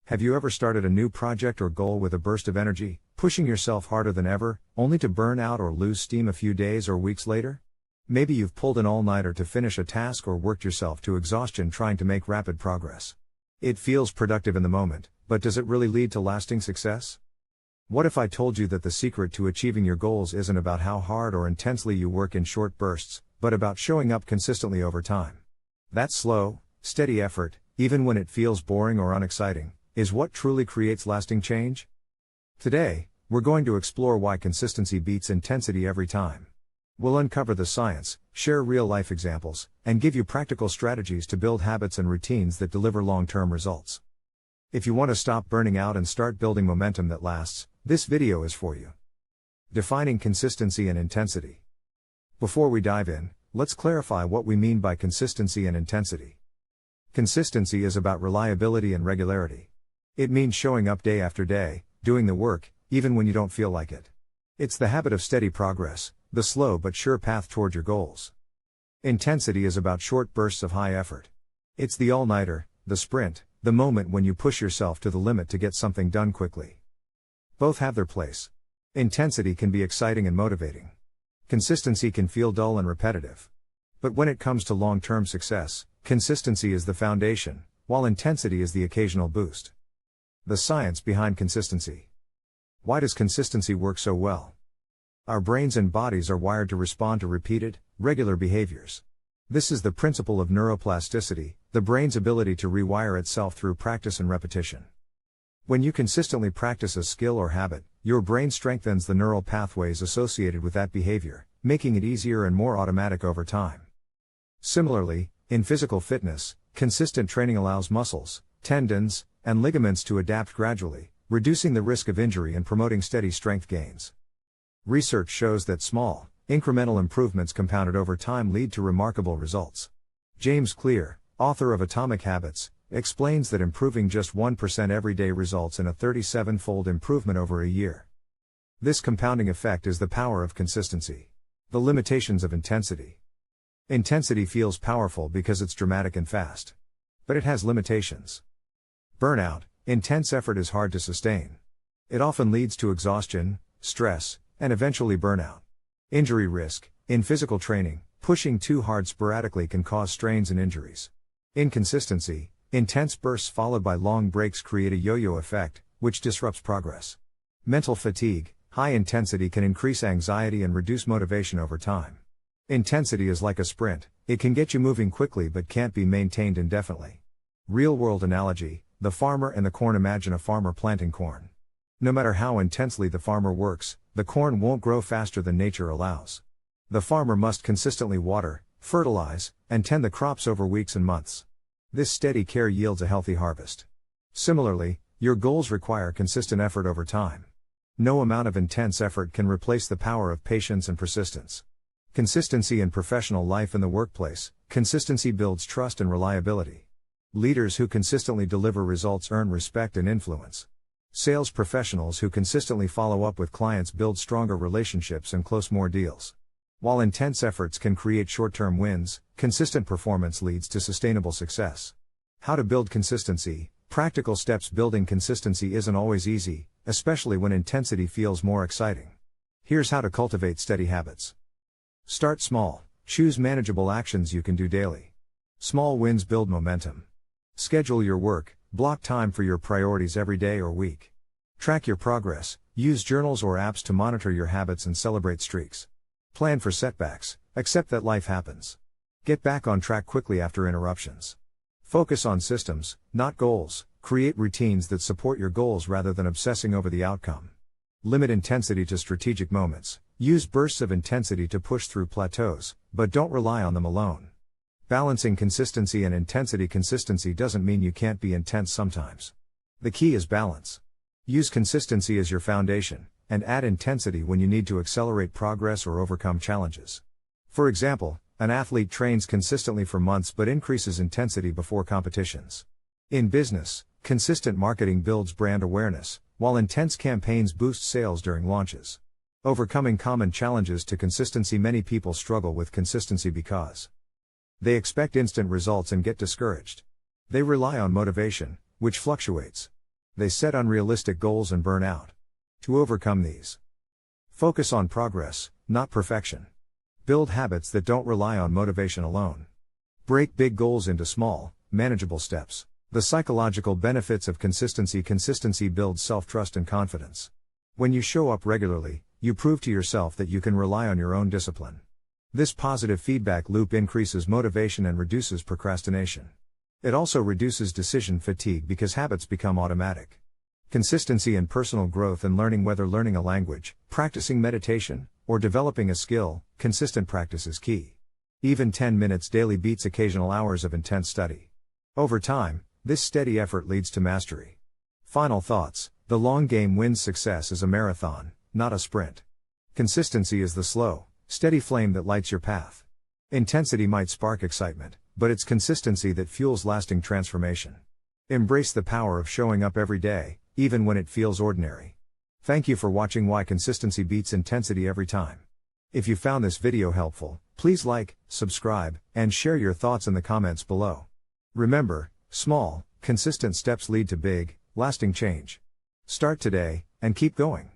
Have you ever started a new project or goal with a burst of energy, pushing yourself harder than ever, only to burn out or lose steam a few days or weeks later? Maybe you've pulled an all-nighter to finish a task or worked yourself to exhaustion trying to make rapid progress. It feels productive in the moment, but does it really lead to lasting success? What if I told you that the secret to achieving your goals isn't about how hard or intensely you work in short bursts, but about showing up consistently over time? That slow, steady effort, even when it feels boring or unexciting, is what truly creates lasting change? Today, we're going to explore why consistency beats intensity every time. We'll uncover the science, share real-life examples, and give you practical strategies to build habits and routines that deliver long-term results. If you want to stop burning out and start building momentum that lasts, this video is for you. Defining consistency and intensity. Before we dive in, let's clarify what we mean by consistency and intensity. Consistency is about reliability and regularity. It means showing up day after day, doing the work, even when you don't feel like it. It's the habit of steady progress, the slow but sure path toward your goals. Intensity is about short bursts of high effort. It's the all-nighter, the sprint, the moment when you push yourself to the limit to get something done quickly. Both have their place. Intensity can be exciting and motivating. Consistency can feel dull and repetitive. But when it comes to long-term success, consistency is the foundation, while intensity is the occasional boost. The science behind consistency. Why does consistency work so well? Our brains and bodies are wired to respond to repeated, regular behaviors. This is the principle of neuroplasticity, the brain's ability to rewire itself through practice and repetition. When you consistently practice a skill or habit, your brain strengthens the neural pathways associated with that behavior, making it easier and more automatic over time. Similarly, in physical fitness, consistent training allows muscles, tendons, and ligaments to adapt gradually, reducing the risk of injury and promoting steady strength gains. Research shows that small, incremental improvements compounded over time lead to remarkable results. James Clear, author of Atomic Habits, explains that improving just 1% every day results in a 37-fold improvement over a year. This compounding effect is the power of consistency. The limitations of intensity. Intensity feels powerful because it's dramatic and fast. But it has limitations. Burnout, intense effort is hard to sustain. It often leads to exhaustion, stress, and eventually burnout. Injury risk, in physical training, pushing too hard sporadically can cause strains and injuries. Inconsistency, intense bursts followed by long breaks create a yo-yo effect, which disrupts progress. Mental fatigue, high intensity can increase anxiety and reduce motivation over time. Intensity is like a sprint, it can get you moving quickly but can't be maintained indefinitely. Real-world analogy, the farmer and the corn. Imagine a farmer planting corn. No matter how intensely the farmer works, the corn won't grow faster than nature allows. The farmer must consistently water, fertilize, and tend the crops over weeks and months. This steady care yields a healthy harvest. Similarly, your goals require consistent effort over time. No amount of intense effort can replace the power of patience and persistence. Consistency in professional life and the workplace, consistency builds trust and reliability. Leaders who consistently deliver results earn respect and influence. Sales professionals who consistently follow up with clients build stronger relationships and close more deals. While intense efforts can create short-term wins, consistent performance leads to sustainable success. How to build consistency. Practical steps. Building consistency isn't always easy, especially when intensity feels more exciting. Here's how to cultivate steady habits. Start small. Choose manageable actions you can do daily. Small wins build momentum. Schedule your work. Block time for your priorities every day or week. Track your progress. Use journals or apps to monitor your habits and celebrate streaks. Plan for setbacks. Accept that life happens. Get back on track quickly after interruptions. Focus on systems, not goals. Create routines that support your goals rather than obsessing over the outcome. Limit intensity to strategic moments. Use bursts of intensity to push through plateaus, but don't rely on them alone. Balancing consistency and intensity. Consistency doesn't mean you can't be intense sometimes. The key is balance. Use consistency as your foundation, and add intensity when you need to accelerate progress or overcome challenges. For example, an athlete trains consistently for months but increases intensity before competitions. In business, consistent marketing builds brand awareness, while intense campaigns boost sales during launches. Overcoming common challenges to consistency. Many people struggle with consistency because they expect instant results and get discouraged. They rely on motivation, which fluctuates. They set unrealistic goals and burn out. To overcome these, focus on progress, not perfection. Build habits that don't rely on motivation alone. Break big goals into small, manageable steps. The psychological benefits of consistency. Consistency builds self-trust and confidence. When you show up regularly, you prove to yourself that you can rely on your own discipline. This positive feedback loop increases motivation and reduces procrastination. It also reduces decision fatigue because habits become automatic. Consistency in personal growth and learning. Whether learning a language, practicing meditation, or developing a skill, consistent practice is key. Even 10 minutes daily beats occasional hours of intense study. Over time, this steady effort leads to mastery. Final thoughts: the long game wins. Success is a marathon, not a sprint. Consistency is the slow, steady flame that lights your path. Intensity might spark excitement, but it's consistency that fuels lasting transformation. Embrace the power of showing up every day, even when it feels ordinary. Thank you for watching Why Consistency Beats Intensity Every Time. If you found this video helpful, please like, subscribe, and share your thoughts in the comments below. Remember, small, consistent steps lead to big, lasting change. Start today, and keep going.